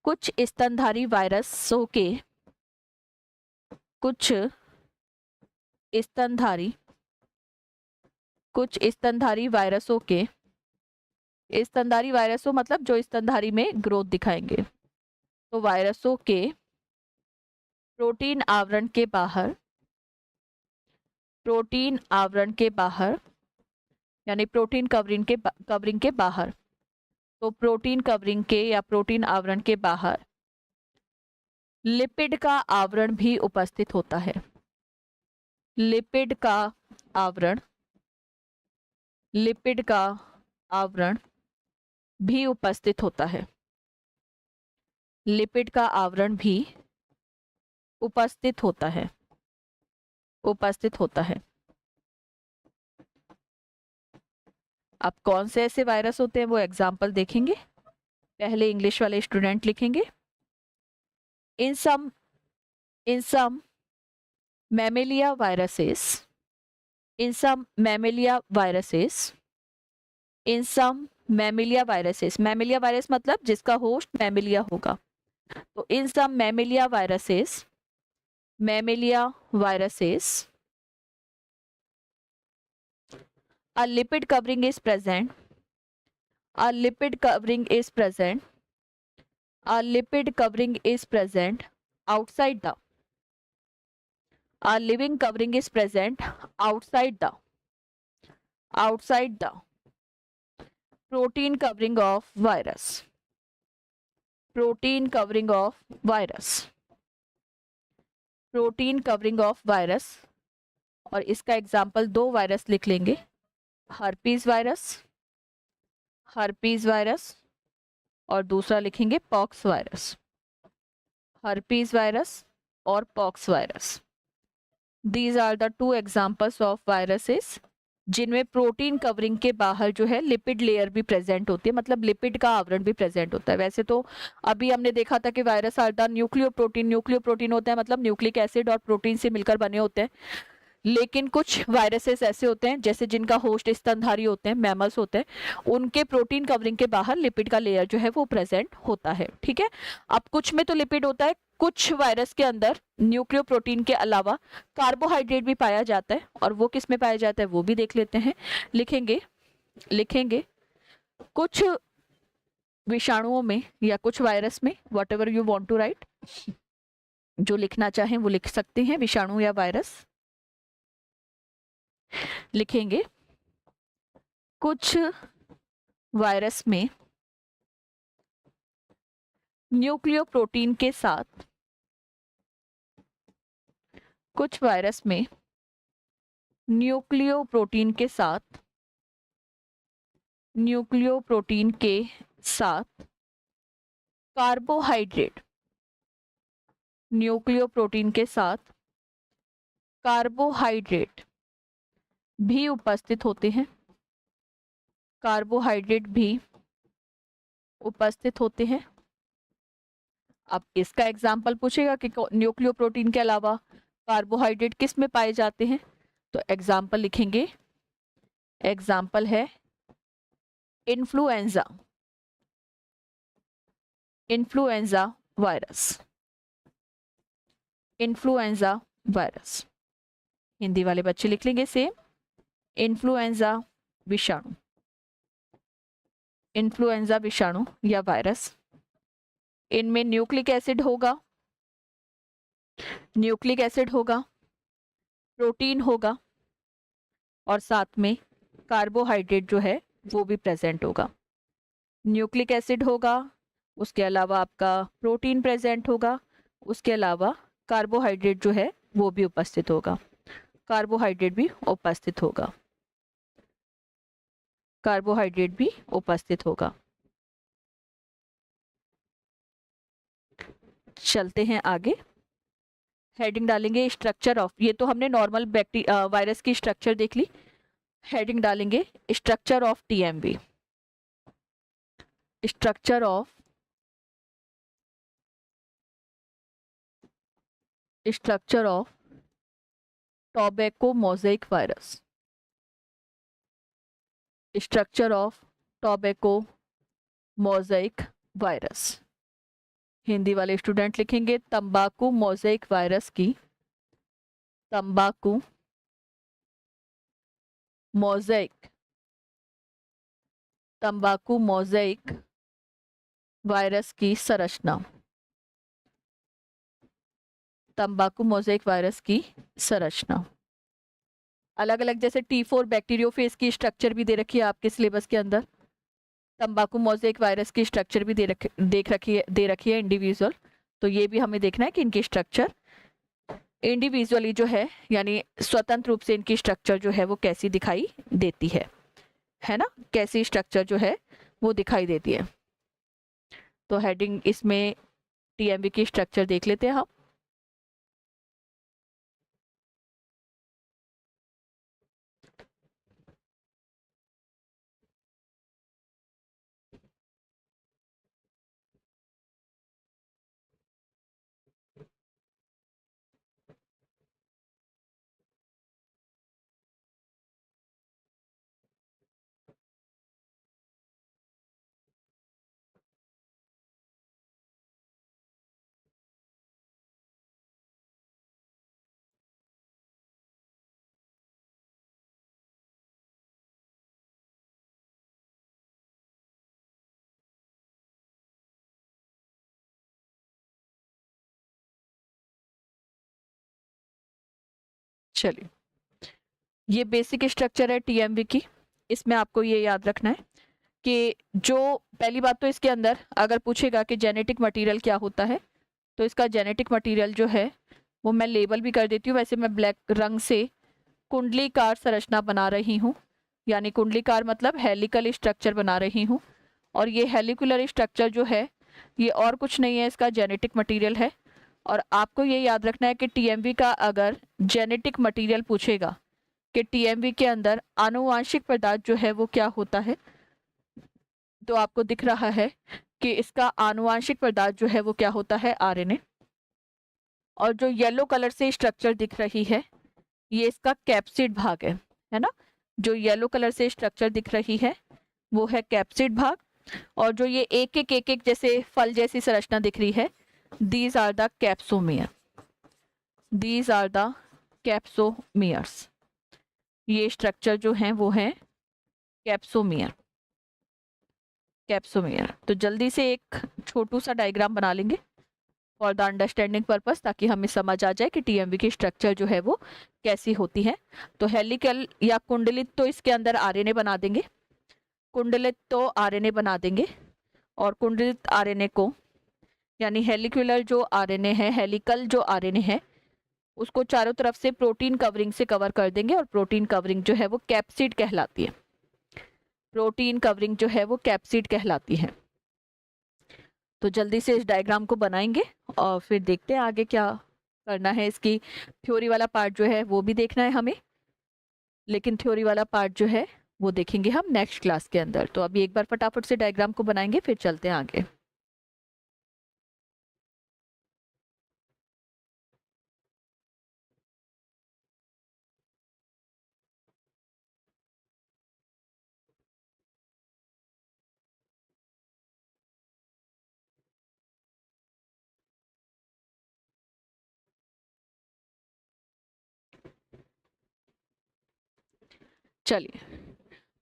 कुछ स्तनधारी वायरसों के कुछ स्तनधारी वायरसों के, स्तनधारी वायरसों मतलब जो स्तनधारी में ग्रोथ दिखाएंगे, तो वायरसों के प्रोटीन आवरण के बाहर यानी प्रोटीन कवरिंग के बाहर, तो प्रोटीन कवरिंग के या प्रोटीन आवरण के बाहर लिपिड का आवरण भी उपस्थित होता है। लिपिड का आवरण भी उपस्थित होता है। लिपिड का आवरण भी उपस्थित होता है। अब कौन से ऐसे वायरस होते हैं वो एग्जाम्पल देखेंगे। पहले इंग्लिश वाले स्टूडेंट लिखेंगे in some mammalia viruses mammalia viruses, mammalia virus मतलब जिसका होस्ट मैमिलिया होगा। तो in some mammalia viruses, mammalia viruses, a lipid covering is present, a lipid covering is present, a lipid covering is present outside the, a living covering is present outside the, outside the protein covering of virus, protein covering of virus, protein covering of virus. और इसका example दो virus लिख लेंगे, herpes virus, herpes virus, और दूसरा लिखेंगे pox virus, herpes virus और pox virus. These are the two examples of viruses जिनमें प्रोटीन कवरिंग के बाहर जो है लिपिड लेयर भी प्रेजेंट होती है, मतलब लिपिड का आवरण भी प्रेजेंट होता है। वैसे तो अभी हमने देखा था कि virus are the nucleoprotein, nucleoprotein होता है मतलब न्यूक्लिक एसिड और प्रोटीन से मिलकर बने होते हैं। लेकिन कुछ वायरसेस ऐसे होते हैं जैसे जिनका होस्ट स्तनधारी होते हैं, मैमल्स होते हैं, उनके प्रोटीन कवरिंग के बाहर लिपिड का लेयर जो है वो प्रेजेंट होता है। ठीक है, अब कुछ में तो लिपिड होता है, कुछ वायरस के अंदर न्यूक्लियोप्रोटीन के अलावा कार्बोहाइड्रेट भी पाया जाता है, और वो किस में पाया जाता है वो भी देख लेते हैं। लिखेंगे, लिखेंगे कुछ विषाणुओं में या कुछ वायरस में, whatever you want to write, जो लिखना चाहें वो लिख सकते हैं, विषाणु या वायरस। लिखेंगे कुछ वायरस में न्यूक्लियोप्रोटीन के साथ, कुछ वायरस में न्यूक्लियोप्रोटीन के साथ, न्यूक्लियोप्रोटीन के साथ कार्बोहाइड्रेट, न्यूक्लियोप्रोटीन के साथ कार्बोहाइड्रेट भी उपस्थित होते हैं, कार्बोहाइड्रेट भी उपस्थित होते हैं। अब इसका एग्जाम्पल पूछेगा कि न्यूक्लियोप्रोटीन के अलावा कार्बोहाइड्रेट किस में पाए जाते हैं, तो एग्जाम्पल लिखेंगे, एग्जाम्पल है influenza, influenza virus, influenza virus. Hindi वाले बच्चे लिख लेंगे सेम, इन्फ्लुएंजा विषाणु, इन्फ्लुएंजा विषाणु या वायरस। इनमें न्यूक्लिक एसिड होगा, न्यूक्लिक एसिड होगा, प्रोटीन होगा, और साथ में कार्बोहाइड्रेट जो है वो भी प्रेजेंट होगा। न्यूक्लिक एसिड होगा, उसके अलावा आपका प्रोटीन प्रेजेंट होगा, उसके अलावा कार्बोहाइड्रेट जो है वो भी उपस्थित होगा, कार्बोहाइड्रेट भी उपस्थित होगा, कार्बोहाइड्रेट भी उपस्थित होगा। चलते हैं आगे, हेडिंग डालेंगे स्ट्रक्चर ऑफ, ये तो हमने नॉर्मल बैक्टीरिया वायरस की स्ट्रक्चर देख ली। हेडिंग डालेंगे structure of TMV, structure of, structure of tobacco mosaic virus, structure of tobacco mosaic virus. Hindi वाले स्टूडेंट लिखेंगे तंबाकू मोज़ेक वायरस की, तंबाकू मोज़ेक, तंबाकू मोज़ेक वायरस की संरचना, तंबाकू मोज़ेक वायरस की संरचना। अलग अलग जैसे T4 बैक्टीरियोफेज की स्ट्रक्चर भी दे रखी है आपके सिलेबस के अंदर, तंबाकू मोज़ेक वायरस की स्ट्रक्चर भी दे रखी है इंडिविजुअल। तो ये भी हमें देखना है कि इनकी स्ट्रक्चर इंडिविजुअली जो है, यानी स्वतंत्र रूप से इनकी स्ट्रक्चर जो है वो कैसी दिखाई देती है ना, कैसी स्ट्रक्चर जो है वो दिखाई देती है। तो हेडिंग इसमें टीएमवी की स्ट्रक्चर देख लेते हैं हम। चलिए, ये बेसिक स्ट्रक्चर है टीएमवी की। इसमें आपको ये याद रखना है कि जो पहली बात तो इसके अंदर अगर पूछेगा कि जेनेटिक मटेरियल क्या होता है, तो इसका जेनेटिक मटेरियल जो है वो मैं लेबल भी कर देती हूँ। वैसे मैं ब्लैक रंग से कुंडलीकार संरचना बना रही हूँ, यानी कुंडलीकार मतलब हेलिकल स्ट्रक्चर बना रही हूँ। और ये हेलिकुलर स्ट्रक्चर जो है ये और कुछ नहीं है, इसका जेनेटिक मटेरियल है। और आपको ये याद रखना है कि टीएमवी का अगर जेनेटिक मटेरियल पूछेगा कि टीएमवी के अंदर आनुवांशिक पदार्थ जो है वो क्या होता है, तो आपको दिख रहा है कि इसका आनुवांशिक पदार्थ जो है वो क्या होता है, आरएनए। और जो येलो कलर से स्ट्रक्चर दिख रही है ये इसका कैप्सिड भाग है ना। जो येलो कलर से स्ट्रक्चर दिख रही है वो है कैप्सिड भाग। और जो ये एक एक जैसे फल जैसी संरचना दिख रही है, these are the capsomere, these are the capsomeres. ये स्ट्रक्चर जो है वो है कैप्सोमियर, कैप्सोमियर। तो जल्दी से एक छोटू सा डायग्राम बना लेंगे फॉर द अंडरस्टैंडिंग पर्पस, ताकि हमें समझ आ जाए कि टीएमवी की स्ट्रक्चर जो है वो कैसी होती है। तो हेलिकल या कुंडलित तो इसके अंदर आरएनए बना देंगे, कुंडलित तो आरएनए बना देंगे। और कुंडलित आरएनए को यानी हेलिकुलर जो आरएनए है, हेलिकल जो आरएनए है, उसको चारों तरफ से प्रोटीन कवरिंग से कवर कर देंगे। और प्रोटीन कवरिंग जो है वो कैप्सिड कहलाती है, प्रोटीन कवरिंग जो है वो कैप्सिड कहलाती है। तो जल्दी से इस डायग्राम को बनाएंगे और फिर देखते हैं आगे क्या करना है। इसकी थ्योरी वाला पार्ट जो है वो भी देखना है हमें, लेकिन थ्योरी वाला पार्ट जो है वो देखेंगे हम नेक्स्ट क्लास के अंदर। तो अभी एक बार फटाफट से डायग्राम को बनाएंगे, फिर चलते हैं आगे। चलिए,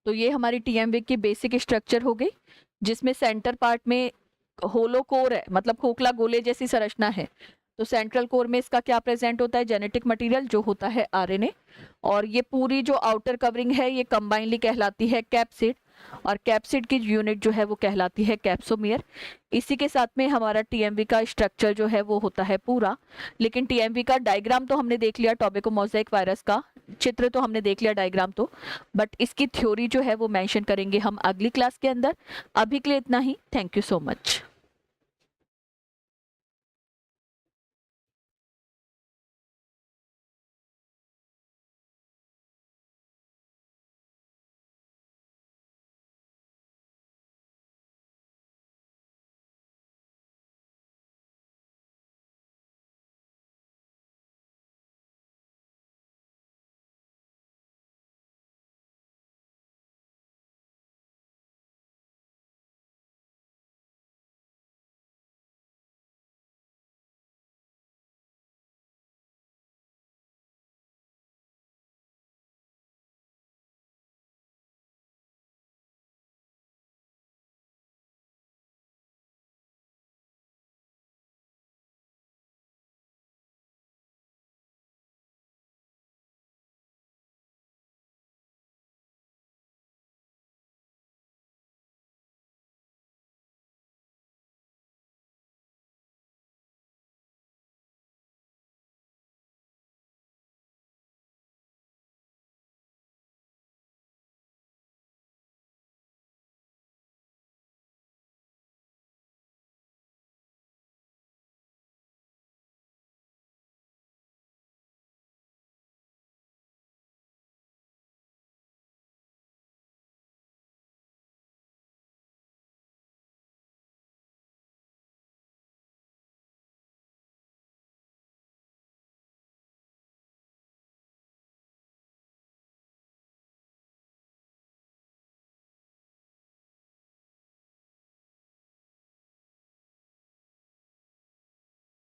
तो ये हमारी टीएमवी की बेसिक स्ट्रक्चर हो गई, जिसमें सेंटर पार्ट में होलो कोर है, मतलब खोखला गोले जैसी संरचना है। तो सेंट्रल कोर में इसका क्या प्रेजेंट होता है, जेनेटिक मटेरियल जो होता है आरएनए। और ये पूरी जो आउटर कवरिंग है ये कंबाइनली कहलाती है कैप्सिड, और कैप्सिड की यूनिट जो है वो कहलाती है कैप्सोमियर। इसी के साथ में हमारा टीएमवी का स्ट्रक्चर जो है वो होता है पूरा। लेकिन टीएमवी का डायग्राम तो हमने देख लिया, टोबैको मोज़ेक वायरस का चित्र तो हमने देख लिया, डायग्राम तो, बट इसकी थ्योरी जो है वो मेंशन करेंगे हम अगली क्लास के अंदर। अभी के लिए इतना ही। Thank you so much.